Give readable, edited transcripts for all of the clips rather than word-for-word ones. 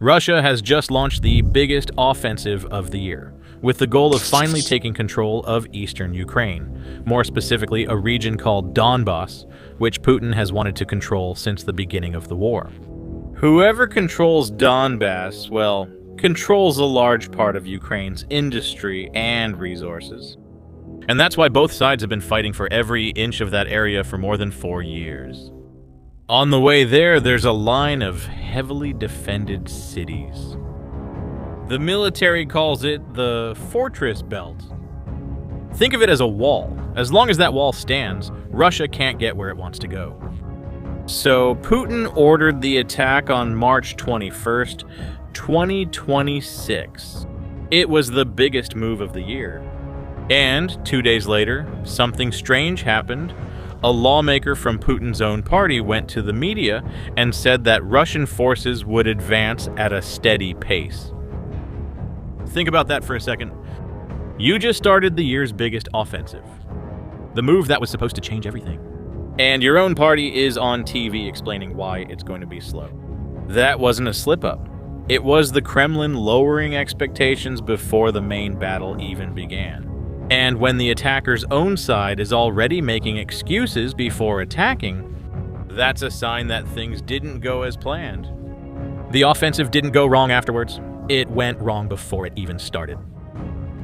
Russia has just launched the biggest offensive of the year, with the goal of finally taking control of eastern Ukraine, more specifically a region called Donbas, which Putin has wanted to control since the beginning of the war. Whoever controls Donbas, well, controls a large part of Ukraine's industry and resources. And that's why both sides have been fighting for every inch of that area for more than 4 years. On the way there, there's a line of heavily defended cities. The military calls it the Fortress Belt. Think of it as a wall. As long as that wall stands, Russia can't get where it wants to go. So Putin ordered the attack on March 21st, 2026. It was the biggest move of the year. And 2 days later, something strange happened. A lawmaker from Putin's own party went to the media and said that Russian forces would advance at a steady pace. Think about that for a second. You just started the year's biggest offensive. The move that was supposed to change everything. And your own party is on TV explaining why it's going to be slow. That wasn't a slip-up. It was the Kremlin lowering expectations before the main battle even began. And when the attacker's own side is already making excuses before attacking, that's a sign that things didn't go as planned. The offensive didn't go wrong afterwards. It went wrong before it even started.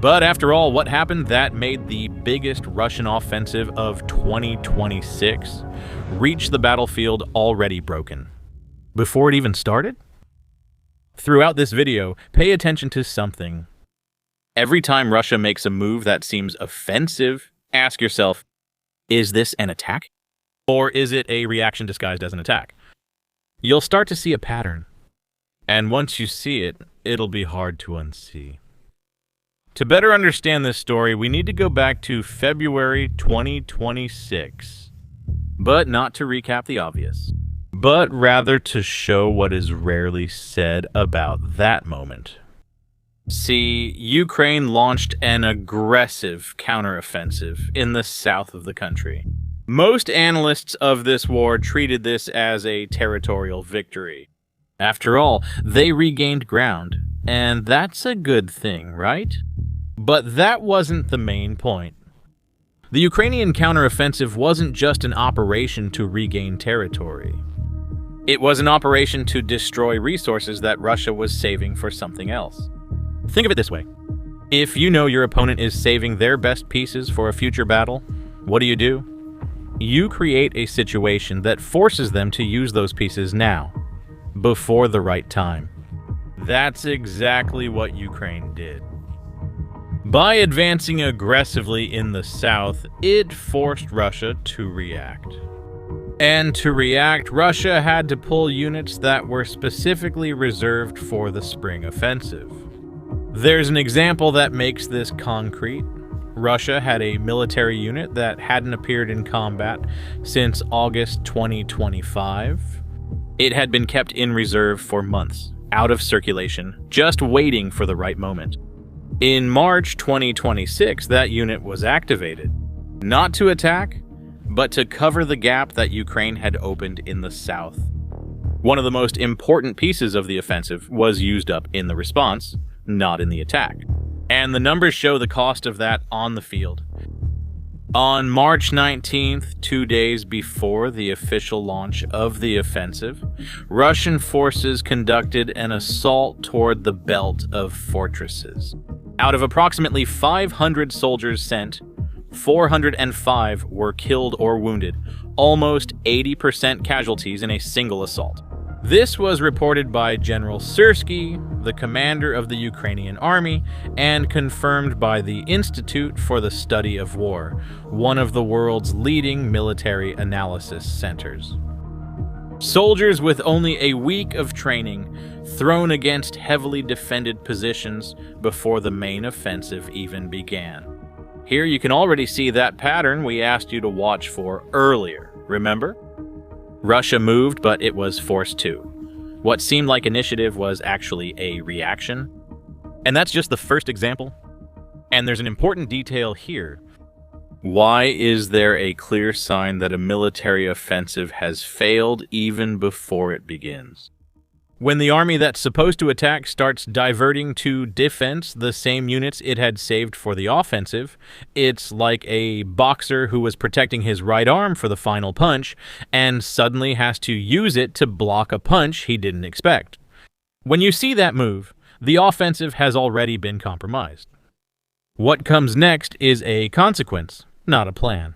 But after all, what happened that made the biggest Russian offensive of 2026 reach the battlefield already broken? Before it even started? Throughout this video, pay attention to something. Every time Russia makes a move that seems offensive, ask yourself, is this an attack? Or is it a reaction disguised as an attack? You'll start to see a pattern. And once you see it, it'll be hard to unsee. To better understand this story, we need to go back to February 2026. But not to recap the obvious, but rather to show what is rarely said about that moment. See, Ukraine launched an aggressive counteroffensive in the south of the country. Most analysts of this war treated this as a territorial victory. After all, they regained ground, and that's a good thing, right? But that wasn't the main point. The Ukrainian counteroffensive wasn't just an operation to regain territory. It was an operation to destroy resources that Russia was saving for something else. Think of it this way. If you know your opponent is saving their best pieces for a future battle, what do? You create a situation that forces them to use those pieces now, before the right time. That's exactly what Ukraine did. By advancing aggressively in the south, it forced Russia to react. And to react, Russia had to pull units that were specifically reserved for the spring offensive. There's an example that makes this concrete. Russia had a military unit that hadn't appeared in combat since August 2025. It had been kept in reserve for months, out of circulation, just waiting for the right moment. In March 2026, that unit was activated, not to attack, but to cover the gap that Ukraine had opened in the south. One of the most important pieces of the offensive was used up in the response, not in the attack. And the numbers show the cost of that on the field. On March 19th, 2 days before the official launch of the offensive, Russian forces conducted an assault toward the belt of fortresses. Out of approximately 500 soldiers sent, 405 were killed or wounded, almost 80% casualties in a single assault. This was reported by General Syrsky, the commander of the Ukrainian army, and confirmed by the Institute for the Study of War, one of the world's leading military analysis centers. Soldiers with only a week of training thrown against heavily defended positions before the main offensive even began. Here you can already see that pattern we asked you to watch for earlier, remember? Russia moved, but it was forced to. What seemed like initiative was actually a reaction. And that's just the first example. And there's an important detail here. Why is there a clear sign that a military offensive has failed even before it begins? When the army that's supposed to attack starts diverting to defense the same units it had saved for the offensive, it's like a boxer who was protecting his right arm for the final punch and suddenly has to use it to block a punch he didn't expect. When you see that move, the offensive has already been compromised. What comes next is a consequence, not a plan.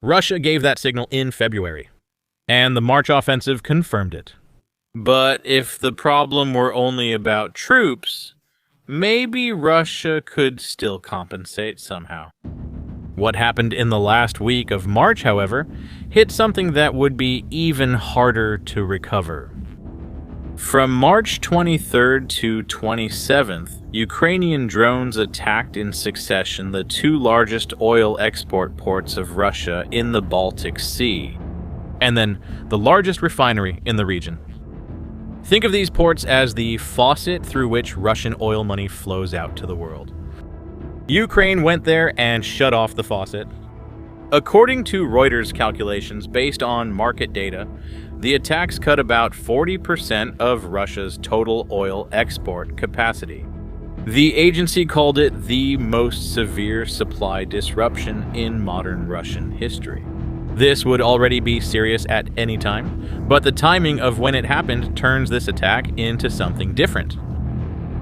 Russia gave that signal in February, and the March offensive confirmed it. But if the problem were only about troops, maybe Russia could still compensate somehow. What happened in the last week of March, however, hit something that would be even harder to recover. From March 23rd to 27th, Ukrainian drones attacked in succession the two largest oil export ports of Russia in the Baltic Sea, and then the largest refinery in the region. Think of these ports as the faucet through which Russian oil money flows out to the world. Ukraine went there and shut off the faucet. According to Reuters calculations based on market data, the attacks cut about 40% of Russia's total oil export capacity. The agency called it the most severe supply disruption in modern Russian history. This would already be serious at any time, but the timing of when it happened turns this attack into something different.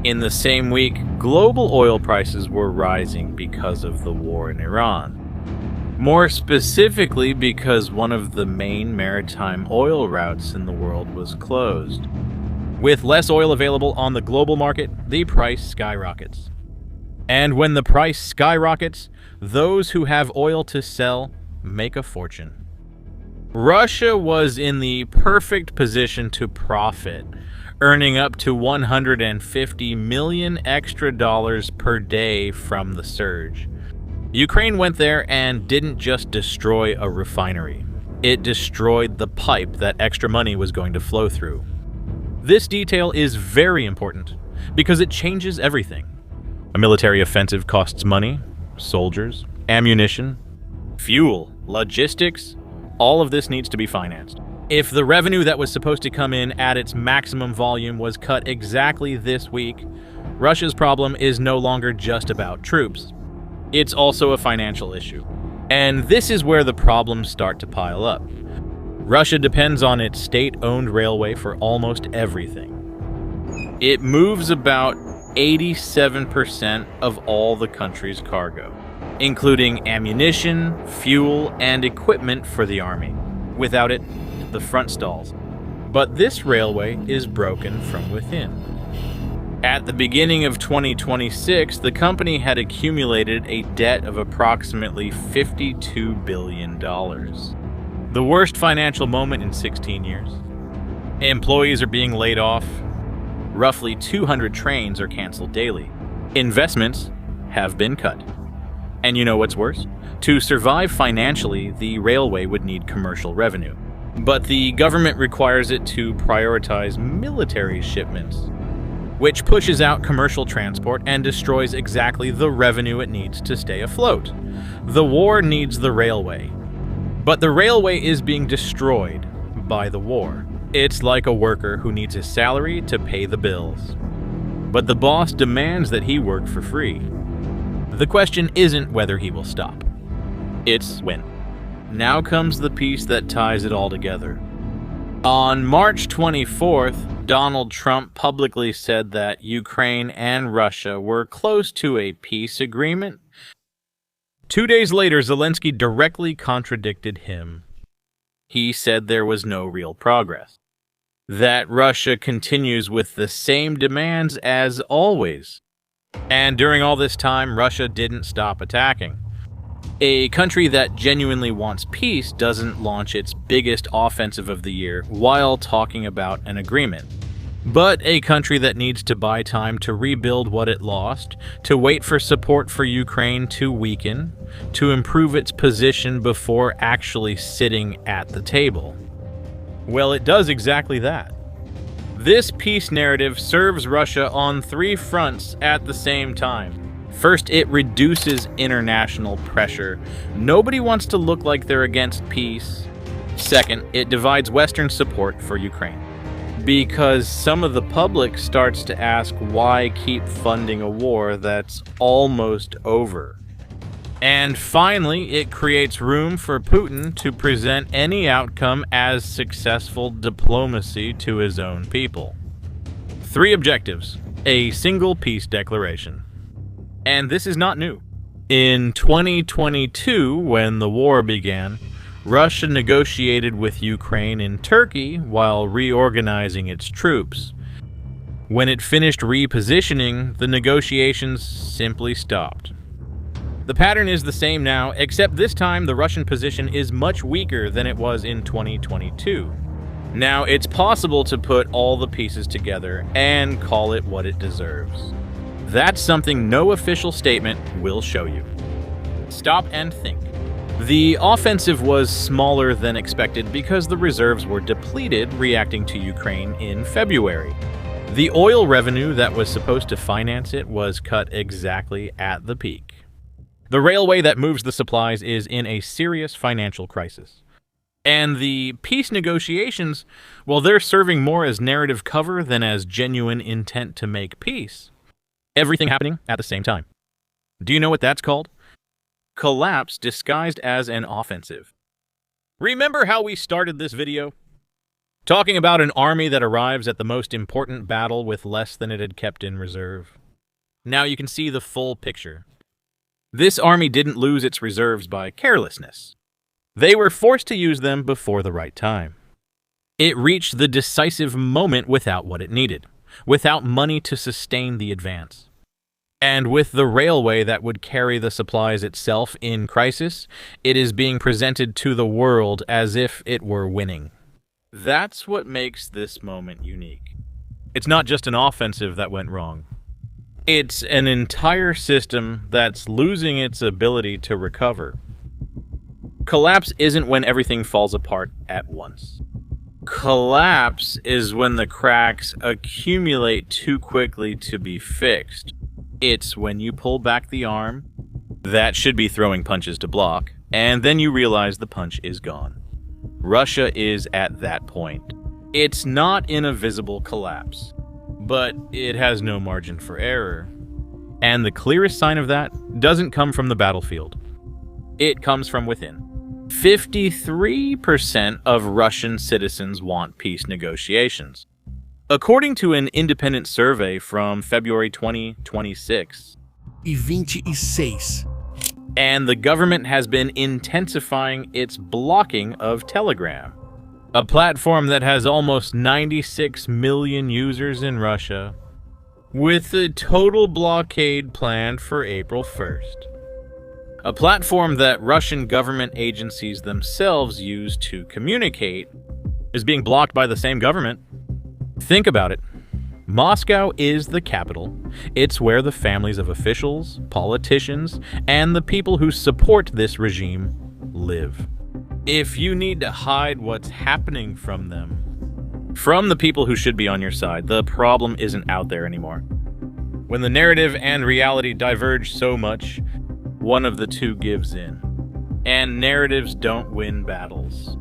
In the same week, global oil prices were rising because of the war in Iran. More specifically because one of the main maritime oil routes in the world was closed. With less oil available on the global market, the price skyrockets. And when the price skyrockets, those who have oil to sell make a fortune. Russia was in the perfect position to profit, earning up to $150 million extra per day from the surge. Ukraine went there and didn't just destroy a refinery. It destroyed the pipe that extra money was going to flow through. This detail is very important because it changes everything. A military offensive costs money, soldiers, ammunition, fuel, logistics. All of this needs to be financed. If the revenue that was supposed to come in at its maximum volume was cut exactly this week, Russia's problem is no longer just about troops. It's also a financial issue. And this is where the problems start to pile up. Russia depends on its state-owned railway for almost everything. It moves about 87% of all the country's cargo, including ammunition, fuel, and equipment for the army. Without it, the front stalls. But this railway is broken from within. At the beginning of 2026, the company had accumulated a debt of approximately $52 billion. The worst financial moment in 16 years. Employees are being laid off. Roughly 200 trains are canceled daily. Investments have been cut. And you know what's worse? To survive financially, the railway would need commercial revenue. But the government requires it to prioritize military shipments, which pushes out commercial transport and destroys exactly the revenue it needs to stay afloat. The war needs the railway, but the railway is being destroyed by the war. It's like a worker who needs his salary to pay the bills, but the boss demands that he work for free. The question isn't whether he will stop. It's when. Now comes the piece that ties it all together. On March 24th, Donald Trump publicly said that Ukraine and Russia were close to a peace agreement. 2 days later, Zelensky directly contradicted him. He said there was no real progress, that Russia continues with the same demands as always. And during all this time, Russia didn't stop attacking. A country that genuinely wants peace doesn't launch its biggest offensive of the year while talking about an agreement. But a country that needs to buy time to rebuild what it lost, to wait for support for Ukraine to weaken, to improve its position before actually sitting at the table. Well, it does exactly that. This peace narrative serves Russia on 3 fronts at the same time. First, it reduces international pressure. Nobody wants to look like they're against peace. Second, it divides Western support for Ukraine. because some of the public starts to ask why keep funding a war that's almost over. And finally, it creates room for Putin to present any outcome as successful diplomacy to his own people. 3 objectives, a single peace declaration. And this is not new. In 2022, when the war began, Russia negotiated with Ukraine in Turkey while reorganizing its troops. When it finished repositioning, the negotiations simply stopped. The pattern is the same now, except this time the Russian position is much weaker than it was in 2022. Now, it's possible to put all the pieces together and call it what it deserves. That's something no official statement will show you. Stop and think. The offensive was smaller than expected because the reserves were depleted reacting to Ukraine in February. The oil revenue that was supposed to finance it was cut exactly at the peak. The railway that moves the supplies is in a serious financial crisis. And the peace negotiations, well, they're serving more as narrative cover than as genuine intent to make peace. Everything happening at the same time. Do you know what that's called? Collapse disguised as an offensive. Remember how we started this video? Talking about an army that arrives at the most important battle with less than it had kept in reserve. Now you can see the full picture. This army didn't lose its reserves by carelessness. They were forced to use them before the right time. It reached the decisive moment without what it needed, without money to sustain the advance. And with the railway that would carry the supplies itself in crisis, it is being presented to the world as if it were winning. That's what makes this moment unique. It's not just an offensive that went wrong. It's an entire system that's losing its ability to recover. Collapse isn't when everything falls apart at once. Collapse is when the cracks accumulate too quickly to be fixed. It's when you pull back the arm that should be throwing punches to block, and then you realize the punch is gone. Russia is at that point. It's not in a visible collapse, but it has no margin for error. And the clearest sign of that doesn't come from the battlefield. It comes from within. 53% of Russian citizens want peace negotiations. According to an independent survey from February 2026, and the government has been intensifying its blocking of Telegram, a platform that has almost 96 million users in Russia, with a total blockade planned for April 1st. A platform that Russian government agencies themselves use to communicate is being blocked by the same government. Think about it. Moscow is the capital. It's where the families of officials, politicians, and the people who support this regime live. If you need to hide what's happening from them, from the people who should be on your side, the problem isn't out there anymore. When the narrative and reality diverge so much, one of the two gives in. And narratives don't win battles.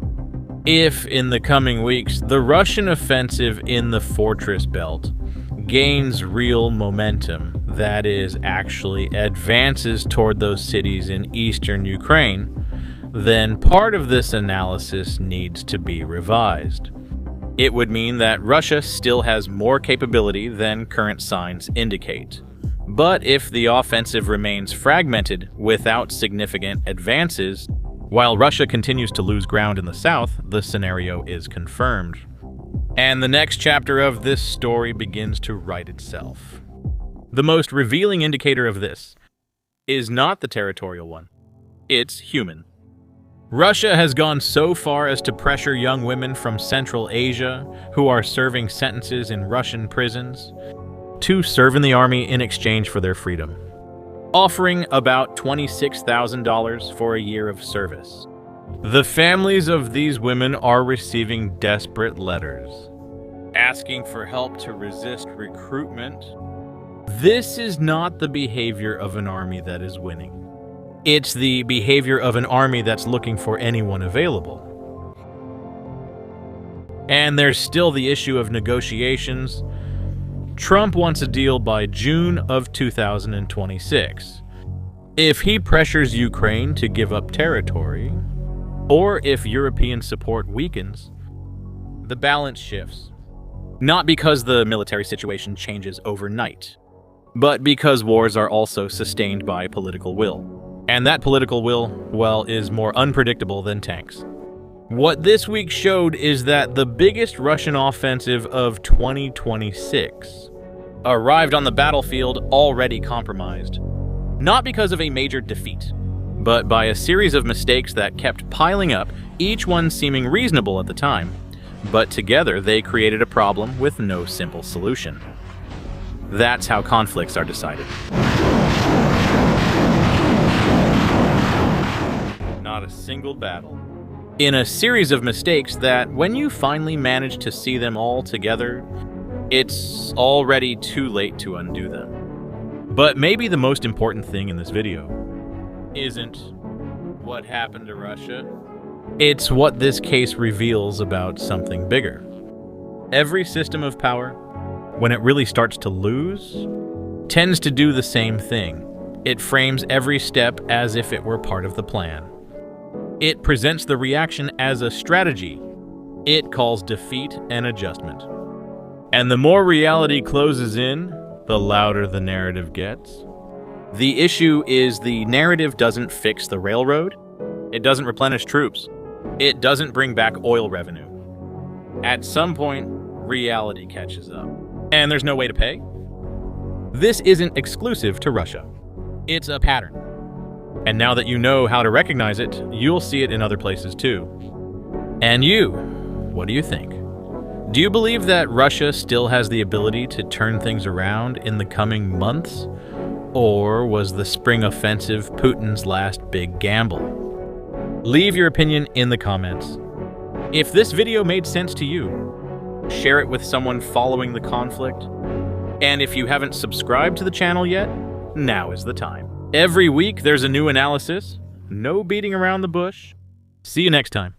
If, in the coming weeks, the Russian offensive in the fortress belt gains real momentum, that is, actually advances toward those cities in eastern Ukraine, then part of this analysis needs to be revised. It would mean that Russia still has more capability than current signs indicate. But if the offensive remains fragmented without significant advances, while Russia continues to lose ground in the south, the scenario is confirmed. And the next chapter of this story begins to write itself. The most revealing indicator of this is not the territorial one. It's human. Russia has gone so far as to pressure young women from Central Asia who are serving sentences in Russian prisons to serve in the army in exchange for their freedom, offering about $26,000 for a year of service. The families of these women are receiving desperate letters, asking for help to resist recruitment. This is not the behavior of an army that is winning. It's the behavior of an army that's looking for anyone available. And there's still the issue of negotiations. Trump wants a deal by June of 2026. If he pressures Ukraine to give up territory, or if European support weakens, the balance shifts. Not because the military situation changes overnight, but because wars are also sustained by political will. And that political will, well, is more unpredictable than tanks. What this week showed is that the biggest Russian offensive of 2026 arrived on the battlefield already compromised. Not because of a major defeat, but by a series of mistakes that kept piling up, each one seeming reasonable at the time. But together they created a problem with no simple solution. That's how conflicts are decided. Not a single battle. In a series of mistakes that, when you finally manage to see them all together, it's already too late to undo them. But maybe the most important thing in this video isn't what happened to Russia. It's what this case reveals about something bigger. Every system of power, when it really starts to lose, tends to do the same thing. It frames every step as if it were part of the plan. It presents the reaction as a strategy. It calls defeat an adjustment. And the more reality closes in, the louder the narrative gets. The issue is the narrative doesn't fix the railroad. It doesn't replenish troops. It doesn't bring back oil revenue. At some point, reality catches up. And there's no way to pay. This isn't exclusive to Russia. It's a pattern. And now that you know how to recognize it, you'll see it in other places too. And you, what do you think? Do you believe that Russia still has the ability to turn things around in the coming months? Or was the spring offensive Putin's last big gamble? Leave your opinion in the comments. If this video made sense to you, share it with someone following the conflict. And if you haven't subscribed to the channel yet, now is the time. Every week there's a new analysis. No beating around the bush. See you next time.